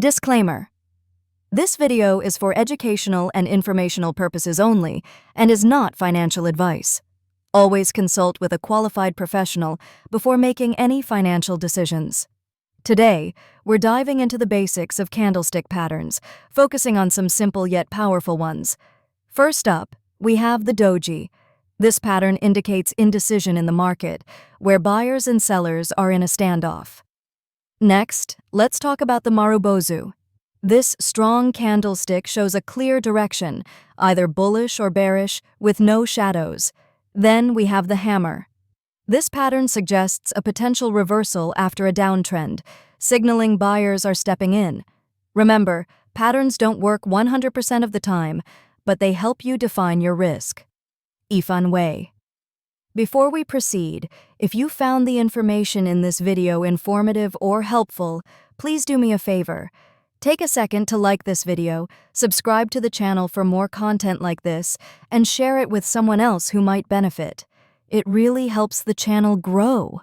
Disclaimer: this video is for educational and informational purposes only and is not financial advice. Always consult with a qualified professional before making any financial decisions. Today, we're diving into the basics of candlestick patterns, focusing on some simple yet powerful ones. First up, we have the Doji. This pattern indicates indecision in the market, where buyers and sellers are in a standoff. Next, let's talk about the Marubozu. This strong candlestick shows a clear direction, either bullish or bearish, with no shadows. Then we have the hammer. This pattern suggests a potential reversal after a downtrend, signaling buyers are stepping in. Remember, patterns don't work 100% of the time, but they help you define your risk. Ifan way. Before we proceed, if you found the information in this video informative or helpful, please do me a favor. Take a second to like this video, subscribe to the channel for more content like this, and share it with someone else who might benefit. It really helps the channel grow.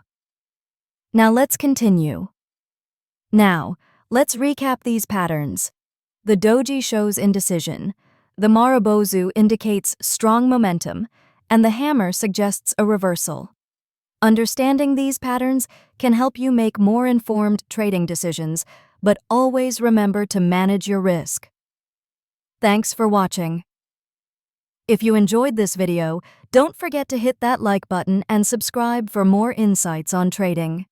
Now let's continue. Now, let's recap these patterns. The Doji shows indecision, the Marubozu indicates strong momentum, and the hammer suggests a reversal. Understanding these patterns can help you make more informed trading decisions, but always remember to manage your risk. Thanks for watching. If you enjoyed this video, don't forget to hit that like button and subscribe for more insights on trading.